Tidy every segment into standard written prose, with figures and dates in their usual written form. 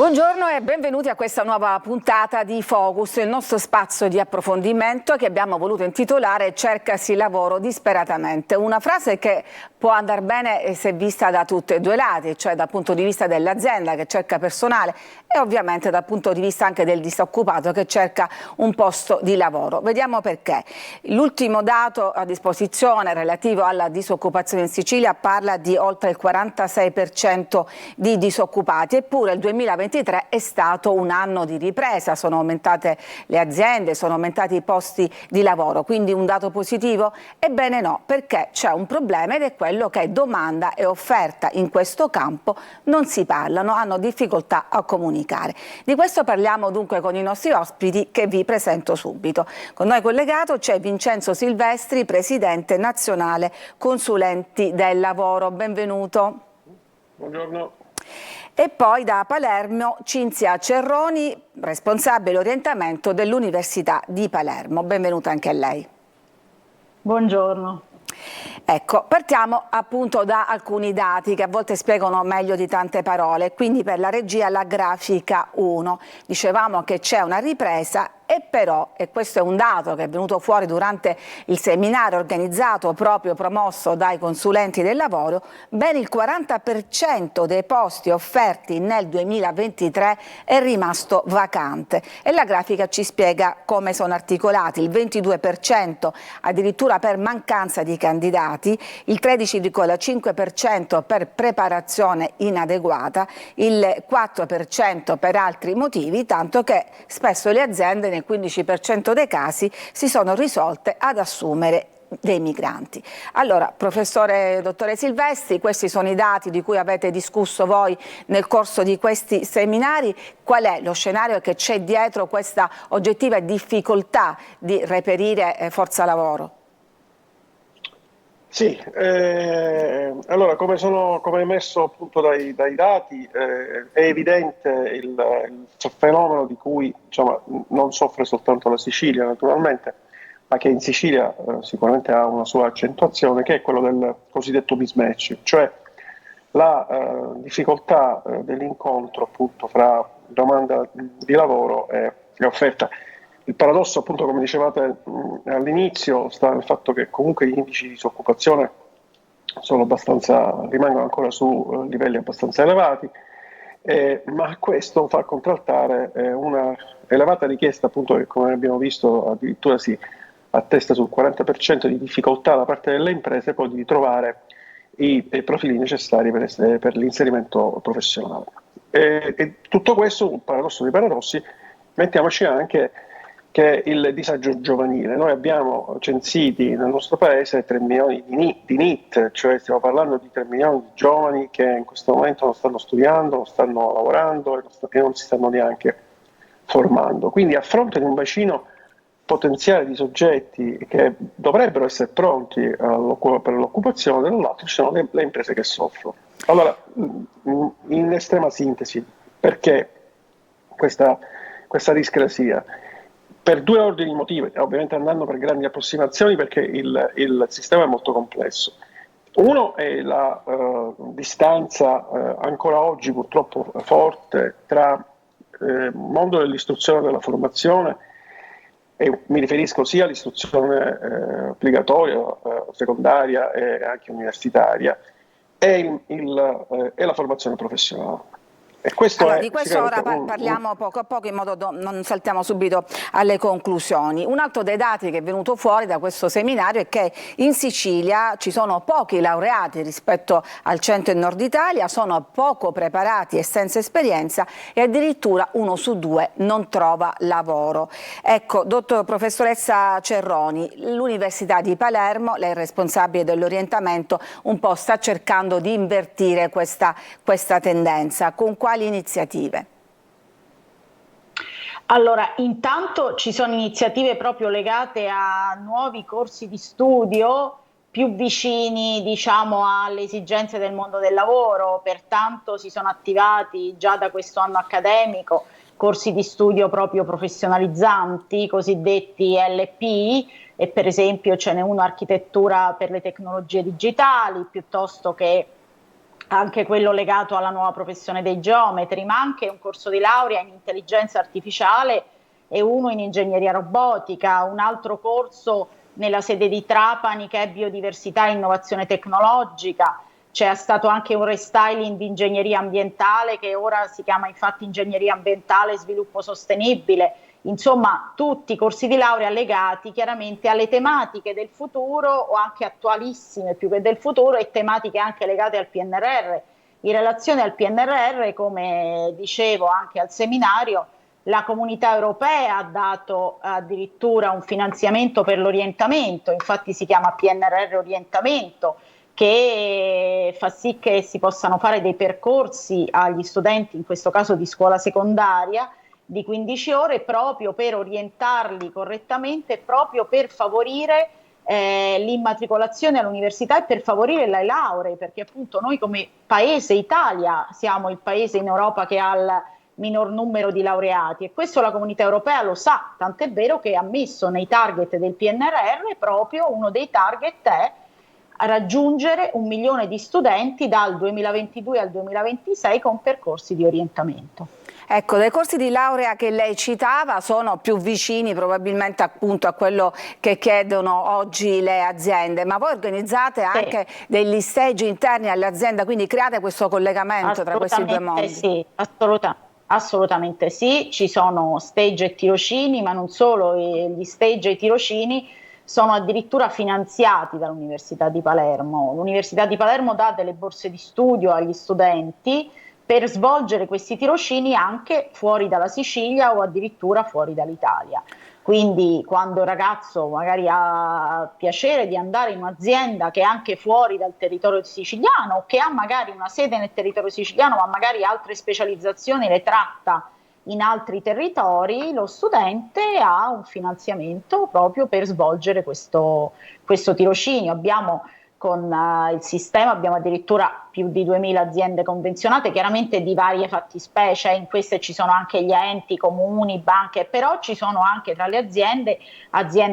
Buongiorno e benvenuti a questa nuova puntata di Focus, il nostro spazio di approfondimento che abbiamo voluto intitolare "Cercasi lavoro disperatamente". Una frase che può andare bene se vista da tutti e due i lati, cioè dal punto di vista dell'azienda che cerca personale e ovviamente dal punto di vista anche del disoccupato che cerca un posto di lavoro. Vediamo perché. L'ultimo dato a disposizione relativo alla disoccupazione in Sicilia parla di oltre il 46% di disoccupati, eppure il 2023 è stato un anno di ripresa, sono aumentate le aziende, sono aumentati i posti di lavoro, quindi un dato positivo? Ebbene no, perché c'è un problema ed è quello che domanda e offerta in questo campo non si parlano, hanno difficoltà a comunicare. Di questo parliamo dunque con i nostri ospiti che vi presento subito. Con noi collegato c'è Vincenzo Silvestri, presidente nazionale consulenti del lavoro. Benvenuto. Buongiorno. E poi da Palermo Cinzia Cerroni, responsabile orientamento dell'Università di Palermo. Benvenuta anche a lei. Buongiorno. Ecco, partiamo appunto da alcuni dati che a volte spiegano meglio di tante parole. Quindi per la regia la grafica 1. Dicevamo che c'è una ripresa e però, e questo è un dato che è venuto fuori durante il seminario organizzato proprio promosso dai consulenti del lavoro, ben il 40% dei posti offerti nel 2023 è rimasto vacante e la grafica ci spiega come sono articolati: il 22% addirittura per mancanza di candidati, il 13,5% per preparazione inadeguata, il 4% per altri motivi, tanto che spesso le aziende nel 15% dei casi si sono risolte ad assumere dei migranti. Allora, dottore Silvestri, questi sono i dati di cui avete discusso voi nel corso di questi seminari. Qual è lo scenario che c'è dietro questa oggettiva difficoltà di reperire forza lavoro? Sì, allora come emesso appunto dai dati, è evidente il fenomeno di cui non soffre soltanto la Sicilia naturalmente, ma che in Sicilia sicuramente ha una sua accentuazione, che è quello del cosiddetto mismatch, cioè la difficoltà dell'incontro appunto fra domanda di lavoro e offerta. Il paradosso, appunto, come dicevate all'inizio, sta nel fatto che comunque gli indici di disoccupazione rimangono ancora su livelli abbastanza elevati, ma questo fa contraltare una elevata richiesta, appunto, che come abbiamo visto addirittura si attesta sul 40% di difficoltà da parte delle imprese poi di trovare i profili necessari per l'inserimento professionale. E tutto questo, un paradosso di paradossi, mettiamoci anche che il disagio giovanile. Noi abbiamo censiti nel nostro paese 3 milioni di NEET, cioè stiamo parlando di 3 milioni di giovani che in questo momento non stanno studiando, non stanno lavorando e non si stanno neanche formando. Quindi a fronte di un bacino potenziale di soggetti che dovrebbero essere pronti per l'occupazione, dall'altro ci sono le imprese che soffrono. Allora, in estrema sintesi, perché questa discrasia? Per due ordini di motivi, ovviamente andando per grandi approssimazioni, perché il sistema è molto complesso. Uno è la distanza ancora oggi purtroppo forte tra mondo dell'istruzione e della formazione, e mi riferisco sia all'istruzione obbligatoria, secondaria e anche universitaria, e la formazione professionale. E questo allora, di questo ora parliamo poco a poco, in modo da non saltiamo subito alle conclusioni. Un altro dei dati che è venuto fuori da questo seminario è che in Sicilia ci sono pochi laureati rispetto al centro e nord Italia, sono poco preparati e senza esperienza e addirittura 1 su 2 non trova lavoro. Ecco, professoressa Cerroni, l'Università di Palermo, lei è responsabile dell'orientamento, un po' sta cercando di invertire questa tendenza. Con quali iniziative? Allora, intanto ci sono iniziative proprio legate a nuovi corsi di studio più vicini, diciamo, alle esigenze del mondo del lavoro, pertanto si sono attivati già da questo anno accademico corsi di studio proprio professionalizzanti, cosiddetti LP, e per esempio ce n'è uno architettura per le tecnologie digitali, piuttosto che anche quello legato alla nuova professione dei geometri, ma anche un corso di laurea in intelligenza artificiale e uno in ingegneria robotica, un altro corso nella sede di Trapani che è biodiversità e innovazione tecnologica. C'è stato anche un restyling di ingegneria ambientale che ora si chiama infatti ingegneria ambientale e sviluppo sostenibile. Insomma, tutti i corsi di laurea legati chiaramente alle tematiche del futuro o anche attualissime più che del futuro e tematiche anche legate al PNRR. In relazione al PNRR, come dicevo anche al seminario, la Comunità Europea ha dato addirittura un finanziamento per l'orientamento, infatti si chiama PNRR Orientamento, che fa sì che si possano fare dei percorsi agli studenti, in questo caso di scuola secondaria, di 15 ore proprio per orientarli correttamente, proprio per favorire l'immatricolazione all'università e per favorire le lauree, perché appunto noi come paese Italia siamo il paese in Europa che ha il minor numero di laureati e questo la Comunità Europea lo sa, tant'è vero che ha messo nei target del PNRR proprio uno dei target è raggiungere 1 milione di studenti dal 2022 al 2026 con percorsi di orientamento. Ecco, dei corsi di laurea che lei citava sono più vicini probabilmente appunto a quello che chiedono oggi le aziende, ma voi organizzate anche degli stage interni alle aziende, quindi create questo collegamento tra questi due mondi? Sì, assolutamente sì, ci sono stage e tirocini, ma non solo, gli stage e i tirocini sono addirittura finanziati dall'Università di Palermo. L'Università di Palermo dà delle borse di studio agli studenti per svolgere questi tirocini anche fuori dalla Sicilia o addirittura fuori dall'Italia. Quindi quando il ragazzo magari ha piacere di andare in un'azienda che è anche fuori dal territorio siciliano, che ha magari una sede nel territorio siciliano, ma magari altre specializzazioni le tratta in altri territori, lo studente ha un finanziamento proprio per svolgere questo tirocinio. Abbiamo con il sistema abbiamo addirittura più di 2000 aziende convenzionate, chiaramente di varie fattispecie, in queste ci sono anche gli enti, comuni, banche, però ci sono anche tra le aziende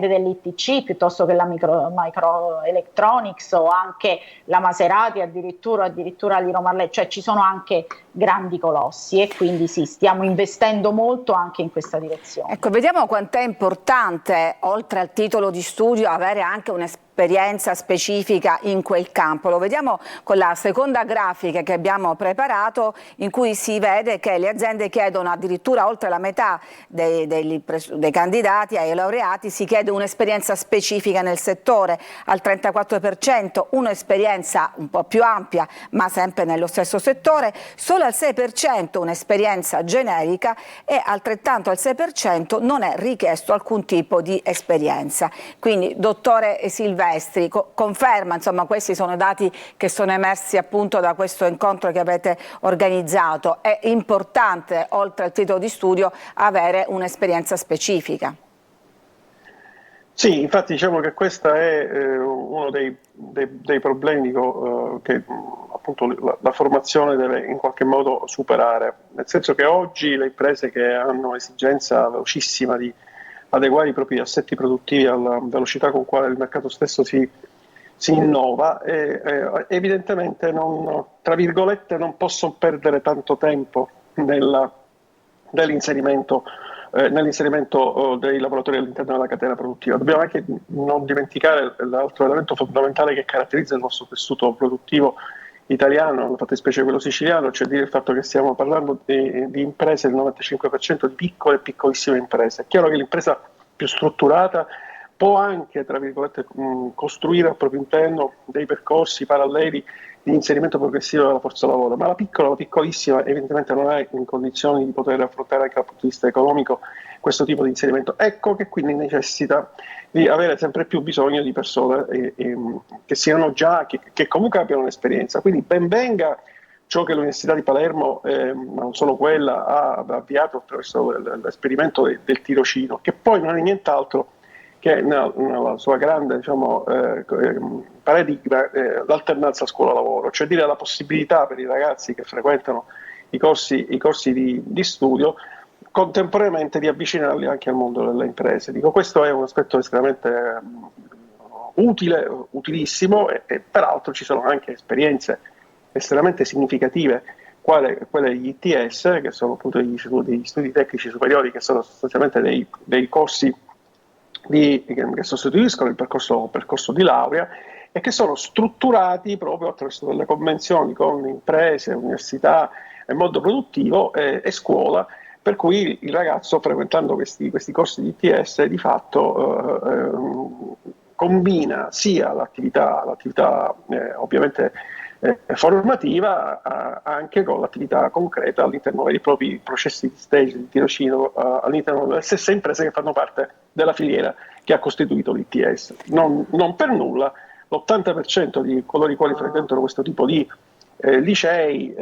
dell'ITC piuttosto che la Microelectronics o anche la Maserati, addirittura l'Iro Marlè, cioè ci sono anche grandi colossi e quindi sì, stiamo investendo molto anche in questa direzione. Ecco, vediamo quanto è importante, oltre al titolo di studio, avere anche un'esperienza specifica in quel campo. Lo vediamo con la seconda grafica che abbiamo preparato, in cui si vede che le aziende chiedono addirittura oltre la metà dei candidati ai laureati, si chiede un'esperienza specifica nel settore, al 34% un'esperienza un po' più ampia ma sempre nello stesso settore, solo al 6% un'esperienza generica e altrettanto al 6% non è richiesto alcun tipo di esperienza. Quindi, dottore Silvestri, conferma, insomma, questi sono dati che sono emersi appunto da questo incontro che avete organizzato. È importante, oltre al titolo di studio, avere un'esperienza specifica. Sì, infatti diciamo che questo è uno dei problemi che appunto la formazione deve in qualche modo superare, nel senso che oggi le imprese che hanno esigenza velocissima di adeguare i propri assetti produttivi alla velocità con quale il mercato stesso si innova evidentemente tra virgolette non possono perdere tanto tempo nell'inserimento dei lavoratori all'interno della catena produttiva. Dobbiamo anche non dimenticare l'altro elemento fondamentale che caratterizza il nostro tessuto produttivo italiano, nella fattispecie quello siciliano, cioè dire il fatto che stiamo parlando di imprese, il 95% di piccole e piccolissime imprese. È chiaro che l'impresa più strutturata può anche, tra virgolette, costruire al proprio interno dei percorsi paralleli di inserimento progressivo della forza lavoro, ma la piccolissima evidentemente non è in condizioni di poter affrontare anche dal punto di vista economico questo tipo di inserimento. Ecco che quindi necessita di avere sempre più bisogno di persone che siano già, che comunque abbiano un'esperienza. Quindi ben venga ciò che l'Università di Palermo, ma non solo quella, ha avviato attraverso l'esperimento del tirocino, che poi non è nient'altro che nella sua grande paradigma l'alternanza scuola-lavoro, cioè dire la possibilità per i ragazzi che frequentano i corsi di studio contemporaneamente di avvicinarli anche al mondo delle imprese. Dico, questo è un aspetto estremamente utilissimo e peraltro ci sono anche esperienze estremamente significative, quelle degli ITS, che sono appunto degli studi tecnici superiori, che sono sostanzialmente dei corsi che sostituiscono il percorso di laurea e che sono strutturati proprio attraverso delle convenzioni con imprese, università e mondo produttivo e scuola, per cui il ragazzo, frequentando questi corsi di ITS, di fatto combina sia l'attività ovviamente formativa anche con l'attività concreta all'interno dei propri processi di stage, di tirocinio all'interno delle stesse imprese che fanno parte della filiera che ha costituito l'ITS. Non per nulla l'80% di coloro i quali frequentano questo tipo di licei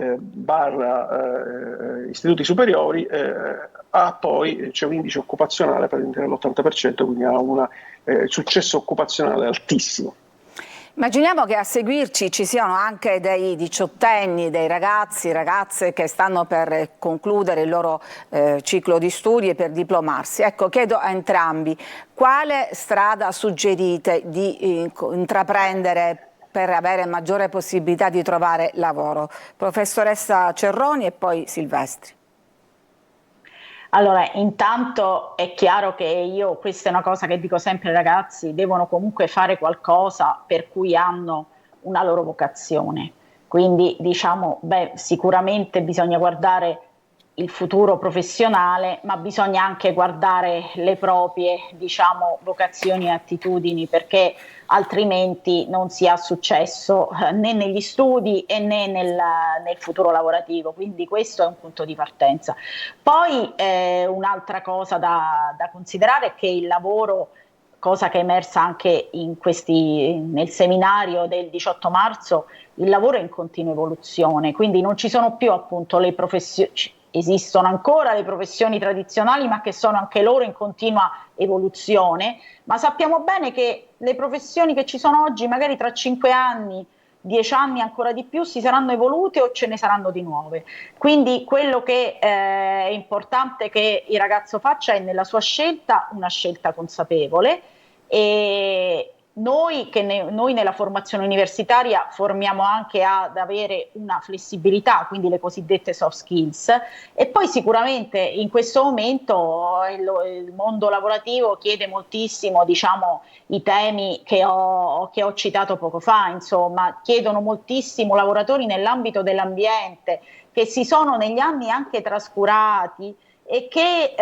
istituti superiori poi c'è un indice occupazionale per l'intero l'80%, quindi ha un successo occupazionale altissimo. Immaginiamo che a seguirci ci siano anche dei diciottenni, dei ragazzi, ragazze che stanno per concludere il loro ciclo di studi e per diplomarsi. Ecco, chiedo a entrambi quale strada suggerite di intraprendere per avere maggiore possibilità di trovare lavoro. Professoressa Cerroni e poi Silvestri. Allora, intanto è chiaro che questa è una cosa che dico sempre ai ragazzi, devono comunque fare qualcosa per cui hanno una loro vocazione. Quindi diciamo, sicuramente bisogna guardare il futuro professionale, ma bisogna anche guardare le proprie, vocazioni e attitudini, perché altrimenti non si ha successo né negli studi e né nel futuro lavorativo, quindi questo è un punto di partenza. Poi un'altra cosa da considerare è che il lavoro, cosa che è emersa anche nel seminario del 18 marzo, il lavoro è in continua evoluzione, quindi non ci sono più appunto le professioni. Esistono ancora le professioni tradizionali, ma che sono anche loro in continua evoluzione, ma sappiamo bene che le professioni che ci sono oggi, magari tra 5 anni, 10 anni ancora di più, si saranno evolute o ce ne saranno di nuove. Quindi quello che è importante che il ragazzo faccia è nella sua scelta una scelta consapevole, e noi nella formazione universitaria formiamo anche ad avere una flessibilità, quindi le cosiddette soft skills, e poi sicuramente in questo momento il mondo lavorativo chiede moltissimo, i temi che ho citato poco fa, insomma, chiedono moltissimo lavoratori nell'ambito dell'ambiente che si sono negli anni anche trascurati, e che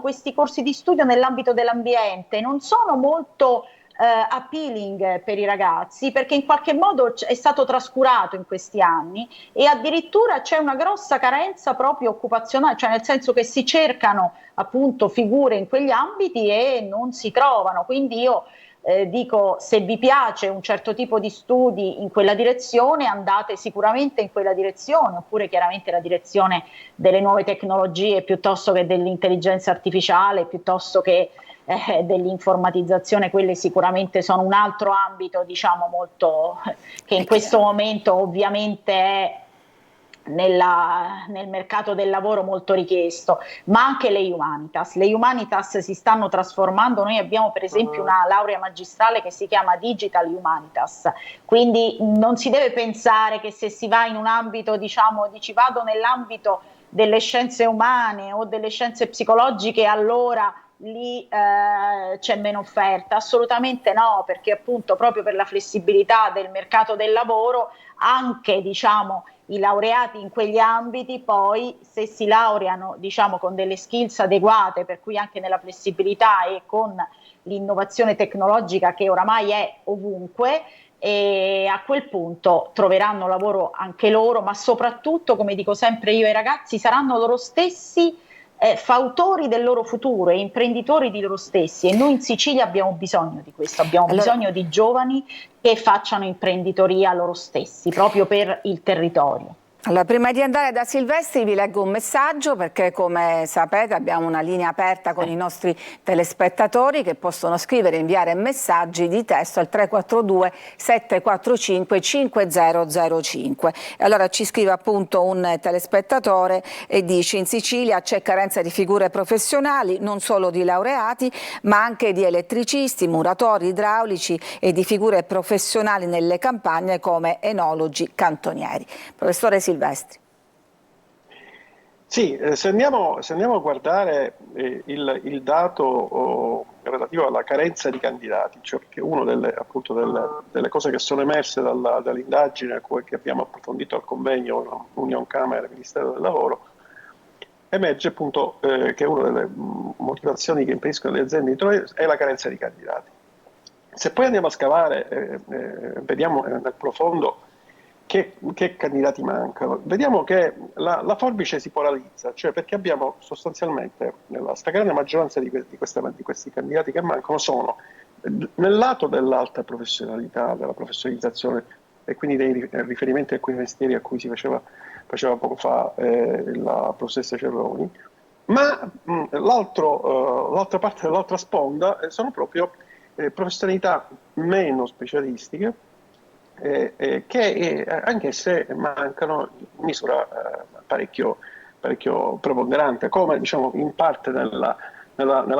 questi corsi di studio nell'ambito dell'ambiente non sono molto appealing per i ragazzi, perché in qualche modo è stato trascurato in questi anni, e addirittura c'è una grossa carenza proprio occupazionale, cioè nel senso che si cercano appunto figure in quegli ambiti e non si trovano. Quindi io dico, se vi piace un certo tipo di studi in quella direzione, andate sicuramente in quella direzione, oppure chiaramente la direzione delle nuove tecnologie piuttosto che dell'intelligenza artificiale, piuttosto che dell'informatizzazione. Quelle sicuramente sono un altro ambito, molto che in questo momento ovviamente è nel mercato del lavoro molto richiesto, ma anche le humanitas si stanno trasformando. Noi abbiamo per esempio una laurea magistrale che si chiama Digital Humanitas, quindi non si deve pensare che se si va in un ambito, dici vado nell'ambito delle scienze umane o delle scienze psicologiche, allora lì c'è meno offerta. Assolutamente no, perché appunto proprio per la flessibilità del mercato del lavoro, anche i laureati in quegli ambiti, poi se si laureano con delle skills adeguate, per cui anche nella flessibilità e con l'innovazione tecnologica che oramai è ovunque, e a quel punto troveranno lavoro anche loro, ma soprattutto, come dico sempre io ai ragazzi, saranno loro stessi fautori del loro futuro e imprenditori di loro stessi, e noi in Sicilia abbiamo bisogno di questo, abbiamo bisogno di giovani che facciano imprenditoria loro stessi, proprio per il territorio. Allora, prima di andare da Silvestri vi leggo un messaggio, perché come sapete abbiamo una linea aperta con i nostri telespettatori che possono scrivere e inviare messaggi di testo al 342 745 5005. E allora ci scrive appunto un telespettatore e dice: in Sicilia c'è carenza di figure professionali, non solo di laureati ma anche di elettricisti, muratori, idraulici e di figure professionali nelle campagne come enologi, cantonieri. Professore Silvestri. Sì, se andiamo a guardare il dato relativo alla carenza di candidati, cioè perché una delle cose che sono emerse dall'indagine che abbiamo approfondito al convegno Union Camere Ministero del Lavoro, emerge appunto che una delle motivazioni che impediscono alle aziende di trovare è la carenza di candidati. Se poi andiamo a scavare, vediamo nel profondo che candidati mancano, vediamo che la forbice si polarizza, cioè perché abbiamo sostanzialmente la stragrande maggioranza di questi candidati che mancano sono nel lato dell'alta professionalità, della professionalizzazione e quindi dei riferimenti a quei mestieri a cui si faceva poco fa la professoressa Cerroni, ma l'altra parte dell'altra sponda sono proprio professionalità meno specialistiche, che anche se mancano in misura parecchio preponderante, come diciamo in parte nella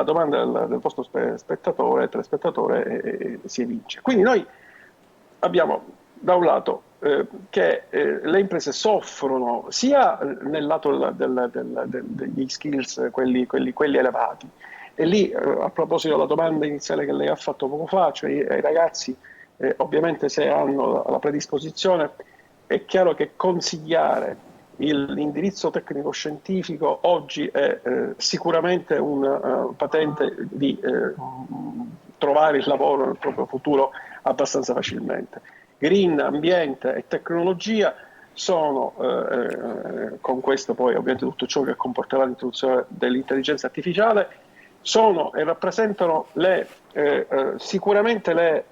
domanda del vostro telespettatore si evince. Quindi noi abbiamo da un lato che le imprese soffrono sia nel lato degli skills, quelli elevati, e lì a proposito della domanda iniziale che lei ha fatto poco fa, cioè ai ragazzi, ovviamente se hanno la predisposizione, è chiaro che consigliare l'indirizzo tecnico-scientifico oggi è sicuramente un patente di trovare il lavoro nel proprio futuro abbastanza facilmente. Green, ambiente e tecnologia sono, con questo poi ovviamente tutto ciò che comporterà l'introduzione dell'intelligenza artificiale, sono e rappresentano sicuramente le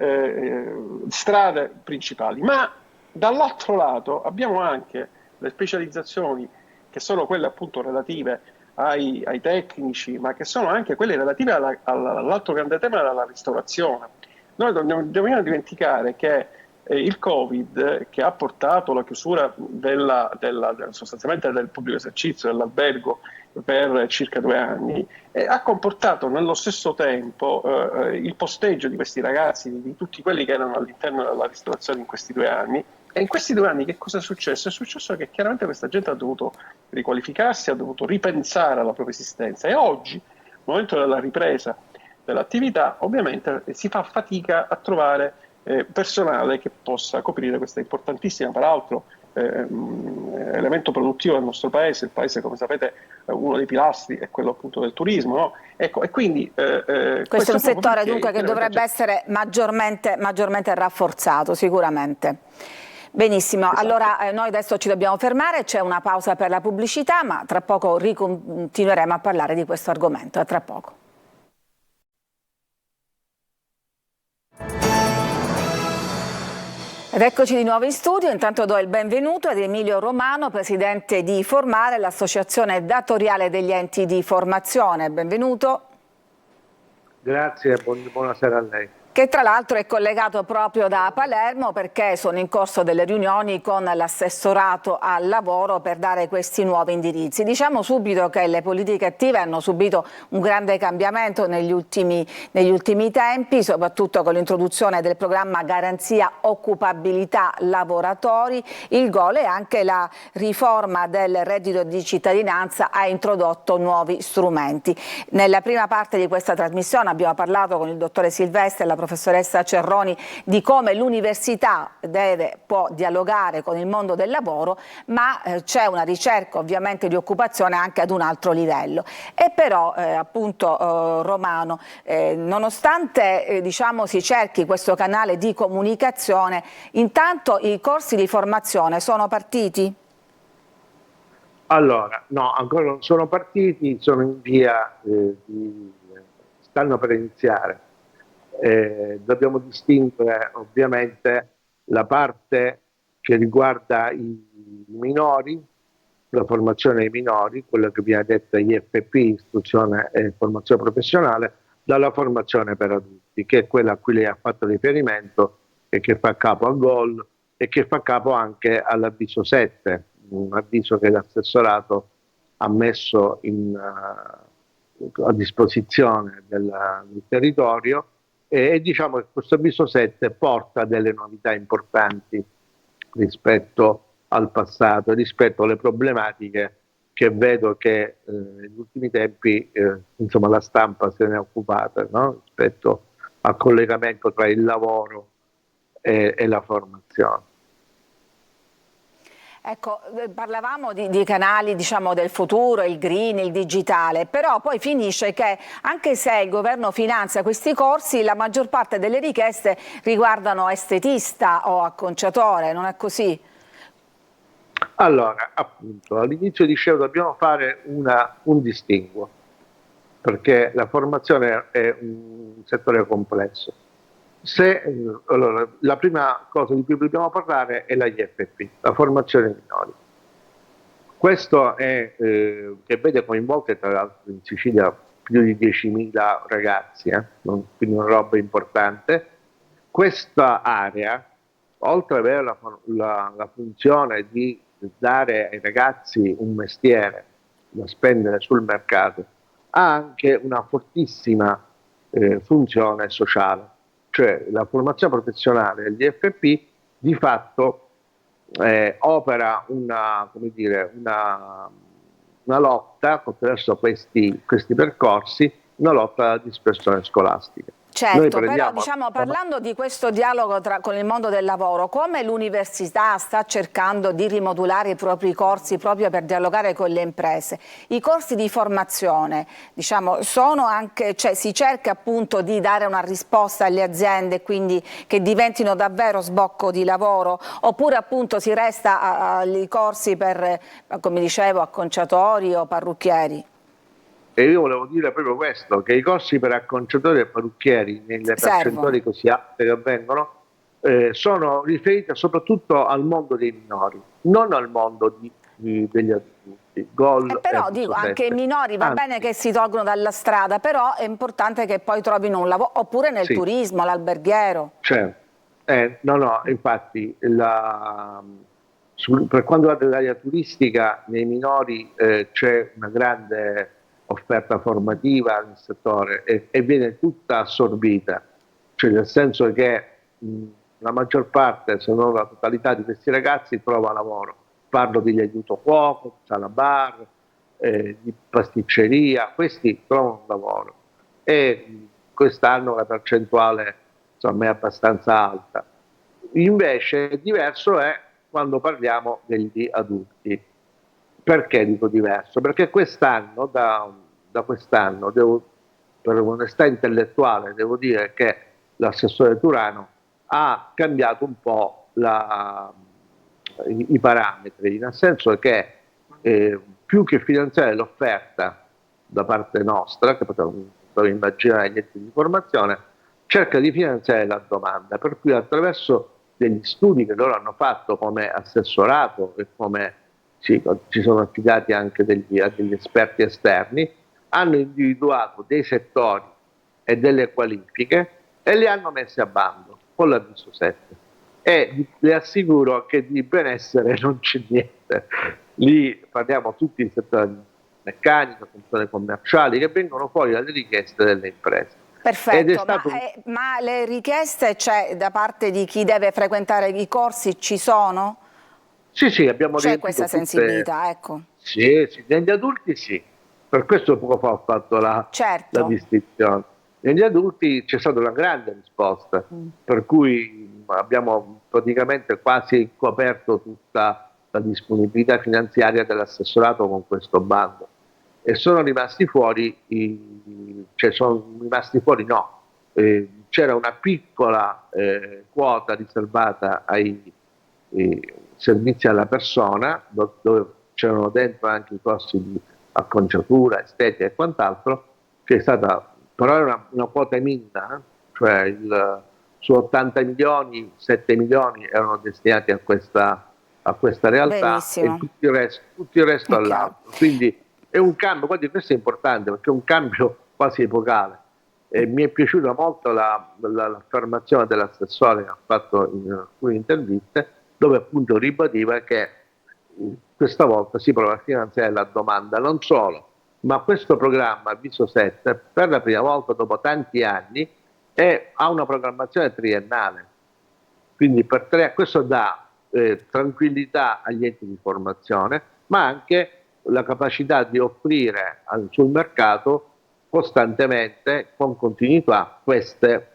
strade principali, ma dall'altro lato abbiamo anche le specializzazioni che sono quelle appunto relative ai tecnici, ma che sono anche quelle relative all'altro grande tema della ristorazione. Noi dobbiamo dimenticare che il Covid, che ha portato la chiusura sostanzialmente del pubblico esercizio, dell'albergo per circa 2 anni, ha comportato nello stesso tempo il posteggio di questi ragazzi, di tutti quelli che erano all'interno della ristorazione in questi 2 anni. E in questi 2 anni che cosa è successo? È successo che chiaramente questa gente ha dovuto riqualificarsi, ha dovuto ripensare alla propria esistenza, e oggi, nel momento della ripresa dell'attività, ovviamente si fa fatica a trovare personale che possa coprire questa importantissima, peraltro, elemento produttivo del nostro paese. Il paese, come sapete, uno dei pilastri è quello appunto del turismo, no? Ecco, e quindi questo è un settore dunque che dovrebbe essere maggiormente rafforzato, sicuramente. Benissimo, esatto. Allora noi adesso ci dobbiamo fermare, c'è una pausa per la pubblicità, ma tra poco ricontinueremo a parlare di questo argomento. A tra poco. Ed eccoci di nuovo in studio. Intanto do il benvenuto ad Emilio Romano, presidente di Formare, l'associazione datoriale degli enti di formazione. Benvenuto. Grazie, buonasera a lei. Che tra l'altro è collegato proprio da Palermo, perché sono in corso delle riunioni con l'assessorato al lavoro per dare questi nuovi indirizzi. Diciamo subito che le politiche attive hanno subito un grande cambiamento negli ultimi tempi, soprattutto con l'introduzione del programma Garanzia Occupabilità Lavoratori. Il goal è anche la riforma del reddito di cittadinanza ha introdotto nuovi strumenti. Nella prima parte di questa trasmissione abbiamo parlato con il dottore Silvestri e la professoressa Cerroni di come l'università può dialogare con il mondo del lavoro, ma c'è una ricerca ovviamente di occupazione anche ad un altro livello. E però appunto Romano, nonostante diciamo si cerchi questo canale di comunicazione, intanto i corsi di formazione sono partiti? Allora, no, ancora non sono partiti, sono in via stanno per iniziare. Dobbiamo distinguere ovviamente la parte che riguarda i minori, la formazione dei minori, quello che viene detto IFP, istruzione e formazione professionale, dalla formazione per adulti, che è quella a cui lei ha fatto riferimento e che fa capo al GOL e che fa capo anche all'avviso 7, un avviso che l'assessorato ha messo a disposizione del territorio, e diciamo che questo avviso 7 porta delle novità importanti rispetto al passato, rispetto alle problematiche che vedo che negli ultimi tempi insomma, la stampa se ne è occupata, no? Rispetto al collegamento tra il lavoro e la formazione. Ecco, parlavamo di canali, diciamo, del futuro, il green, il digitale, però poi finisce che anche se il governo finanzia questi corsi, la maggior parte delle richieste riguardano estetista o acconciatore, non è così? Allora, appunto, all'inizio dicevo dobbiamo fare un distinguo, perché la formazione è un settore complesso. Allora, la prima cosa di cui dobbiamo parlare è la IFP, la formazione dei minori. Questo è che vede coinvolte tra l'altro in Sicilia più di 10.000 ragazzi, quindi una roba importante. Questa area, oltre ad avere la funzione di dare ai ragazzi un mestiere da spendere sul mercato, ha anche una fortissima funzione sociale, cioè la formazione professionale dell'IFP di fatto opera come dire, una lotta attraverso questi percorsi, una lotta alla dispersione scolastica. Certo, però diciamo, parlando di questo dialogo con il mondo del lavoro, come l'università sta cercando di rimodulare i propri corsi proprio per dialogare con le imprese, i corsi di formazione, diciamo, sono anche, cioè si cerca appunto di dare una risposta alle aziende, quindi che diventino davvero sbocco di lavoro, oppure appunto si resta ai corsi per, come dicevo, acconciatori o parrucchieri? E io volevo dire proprio questo, che i corsi per acconciatori e parrucchieri, nelle percentuali così alte che avvengono, sono riferiti soprattutto al mondo dei minori, non al mondo degli adulti. Però dico, anche i minori va bene che si tolgono dalla strada, però è importante che poi trovino un lavoro, oppure nel turismo, l'alberghiero. Certo, no, infatti per quanto riguarda l'area turistica, nei minori c'è una grande offerta formativa nel settore e viene tutta assorbita, cioè nel senso che la maggior parte, se non la totalità di questi ragazzi trova lavoro. Parlo di aiuto cuoco, sala bar, di pasticceria, questi trovano lavoro e quest'anno la percentuale insomma è abbastanza alta. Invece diverso è quando parliamo degli adulti. Perché dico diverso? Perché quest'anno, da quest'anno, per onestà intellettuale, devo dire che l'assessore Turano ha cambiato un po' i parametri, nel senso che più che finanziare l'offerta da parte nostra, che potevamo immaginare gli enti di formazione, cerca di finanziare la domanda, per cui attraverso degli studi che loro hanno fatto come assessorato e come ci sono affidati anche a degli esperti esterni, hanno individuato dei settori e delle qualifiche e li hanno messi a bando con l'avviso 7. E le assicuro che di benessere non c'è niente. Lì parliamo tutti di settore meccanico, settore commerciali, che vengono fuori dalle richieste delle imprese. Perfetto, ma le richieste da parte di chi deve frequentare i corsi ci sono? Sì, abbiamo C'è questa sensibilità, ecco. Sì, negli adulti sì, per questo poco fa ho fatto la distinzione. Negli adulti c'è stata una grande risposta, per cui abbiamo praticamente quasi coperto tutta la disponibilità finanziaria dell'assessorato con questo bando. E sono rimasti fuori, c'era una piccola quota riservata ai servizi alla persona, dove c'erano dentro anche i corsi di acconciatura, estetica e quant'altro, che è stata, però era una quota minima, cioè su 80 milioni, 7 milioni erano destinati a a questa realtà Benissimo. e tutto il resto È all'altro. Quindi è un cambio, guardi, questo è importante perché è un cambio quasi epocale. Mi è piaciuta molto l'affermazione dell'assessore che ha fatto in alcune interviste, dove appunto ribadiva che questa volta si prova a finanziare la domanda. Non solo, ma questo programma Avviso 7 per la prima volta dopo tanti anni ha una programmazione triennale, quindi questo dà tranquillità agli enti di formazione, ma anche la capacità di offrire sul mercato costantemente, con continuità, queste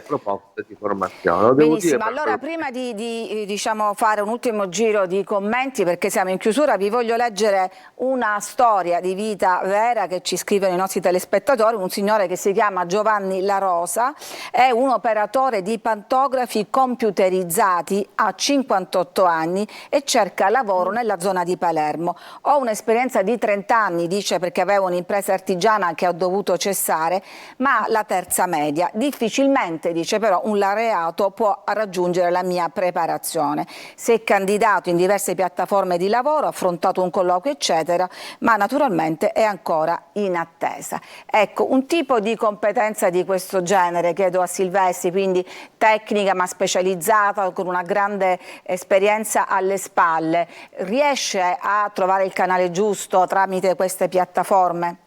proposte di formazione. Lo devo dire Benissimo, allora prima di diciamo, fare un ultimo giro di commenti, perché siamo in chiusura, vi voglio leggere una storia di vita vera che ci scrivono i nostri telespettatori. Un signore che si chiama Giovanni La Rosa, è un operatore di pantografi computerizzati, ha 58 anni e cerca lavoro nella zona di Palermo. Ho un'esperienza di 30 anni, dice, perché avevo un'impresa artigiana che ho dovuto cessare, ma la terza media. Difficilmente, dice, però un laureato può raggiungere la mia preparazione. Si è candidato in diverse piattaforme di lavoro, ha affrontato un colloquio eccetera, ma naturalmente è ancora in attesa. Ecco, un tipo di competenza di questo genere, chiedo a Silvestri, quindi tecnica ma specializzata, con una grande esperienza alle spalle, riesce a trovare il canale giusto tramite queste piattaforme?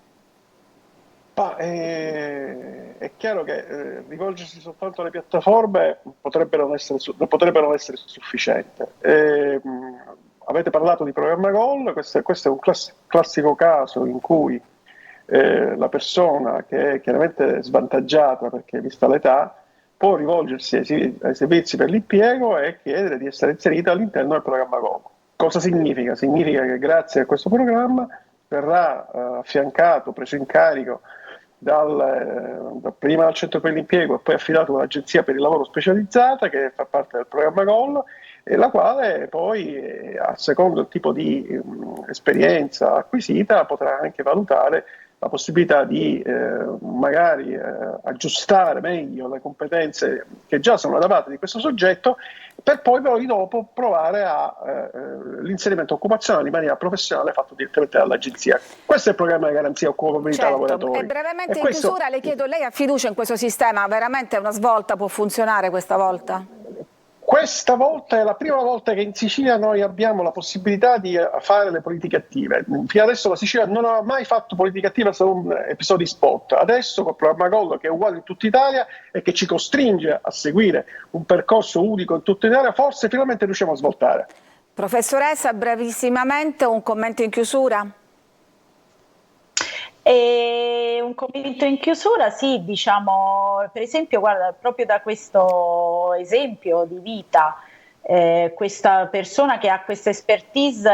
È chiaro che rivolgersi soltanto alle piattaforme potrebbe non essere sufficiente. Avete parlato di programma Goal, questo è un classico caso in cui la persona che è chiaramente svantaggiata perché vista l'età può rivolgersi ai servizi per l'impiego e chiedere di essere inserita all'interno del programma Goal. Cosa significa? Significa che grazie a questo programma verrà affiancato, preso in carico prima dal centro per l'impiego e poi affidato a un'agenzia per il lavoro specializzata che fa parte del programma GOL, e la quale poi, a secondo il tipo di esperienza acquisita, potrà anche valutare la possibilità di magari aggiustare meglio le competenze che già sono elevate di questo soggetto, per poi dopo provare l'inserimento occupazionale in maniera professionale fatto direttamente dall'agenzia. Questo è il programma di garanzia occupabilità lavoratori. E brevemente in chiusura le chiedo, lei ha fiducia in questo sistema? Veramente una svolta può funzionare questa volta? Questa volta è la prima volta che in Sicilia noi abbiamo la possibilità di fare le politiche attive. Fino adesso la Sicilia non aveva mai fatto politica attiva se non episodi spot. Adesso col programma GOL, che è uguale in tutta Italia e che ci costringe a seguire un percorso unico in tutta Italia, forse finalmente riusciamo a svoltare. Professoressa, brevissimamente un commento in chiusura? E un commento in chiusura, sì, diciamo, per esempio, guarda, proprio da questo esempio di vita, questa persona che ha questa expertise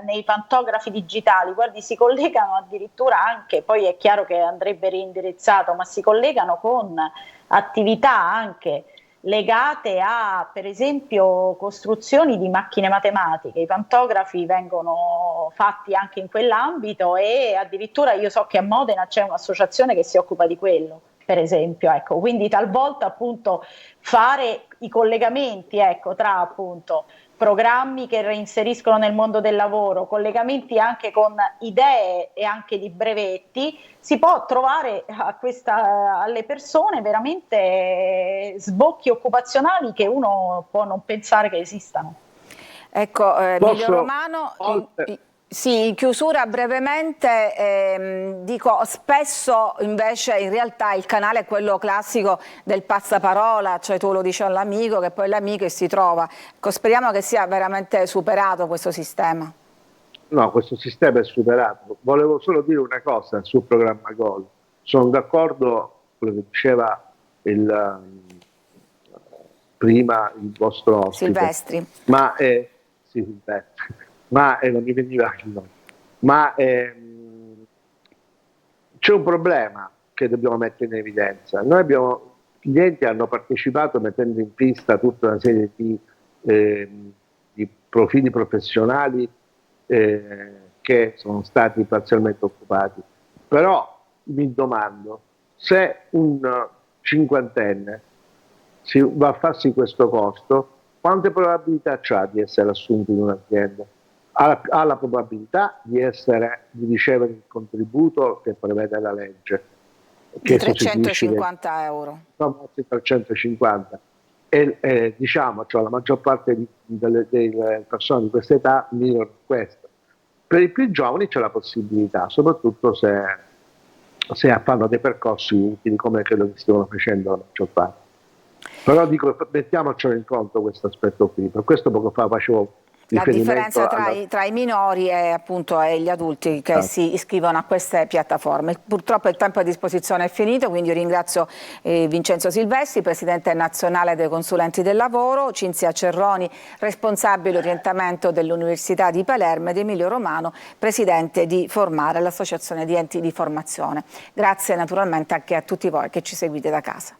nei pantografi digitali, guardi, si collegano addirittura anche, poi è chiaro che andrebbe reindirizzato, ma si collegano con attività anche legate a, per esempio, costruzioni di macchine matematiche. I pantografi vengono fatti anche in quell'ambito e addirittura io so che a Modena c'è un'associazione che si occupa di quello, per esempio, ecco. Quindi talvolta appunto fare i collegamenti, ecco, tra appunto programmi che reinseriscono nel mondo del lavoro, collegamenti anche con idee e anche di brevetti, si può trovare alle persone veramente sbocchi occupazionali che uno può non pensare che esistano. Ecco, Emilio Romano, sì, in chiusura brevemente, dico, spesso invece in realtà il canale è quello classico del passaparola, cioè tu lo dici all'amico che poi l'amico si trova. Ecco, speriamo che sia veramente superato questo sistema. No, questo sistema è superato. Volevo solo dire una cosa sul programma GOL. Sono d'accordo con quello che diceva prima il vostro ospite. Silvestri. Silvestri. Ma non mi veniva il nome. Ma c'è un problema che dobbiamo mettere in evidenza. Gli enti hanno partecipato mettendo in pista tutta una serie di profili professionali che sono stati parzialmente occupati. Però mi domando se un cinquantenne si va a farsi questo costo, quante probabilità c'ha di essere assunto in un'azienda? Ha la probabilità di ricevere il contributo che prevede la legge, di 350 euro. No, 350. E diciamo, cioè, la maggior parte delle persone di questa età mirano questo. Per i più giovani c'è la possibilità, soprattutto se fanno dei percorsi utili come quello che stiamo facendo la maggior parte. Però dico, mettiamocelo in conto questo aspetto qui, per questo poco fa facevo la differenza tra i minori e appunto gli adulti che si iscrivono a queste piattaforme. Purtroppo il tempo a disposizione è finito, quindi io ringrazio Vincenzo Silvestri, Presidente nazionale dei consulenti del lavoro, Cinzia Cerroni, responsabile orientamento dell'Università di Palermo, ed Emilio Romano, Presidente di Formare, l'Associazione di Enti di Formazione. Grazie naturalmente anche a tutti voi che ci seguite da casa.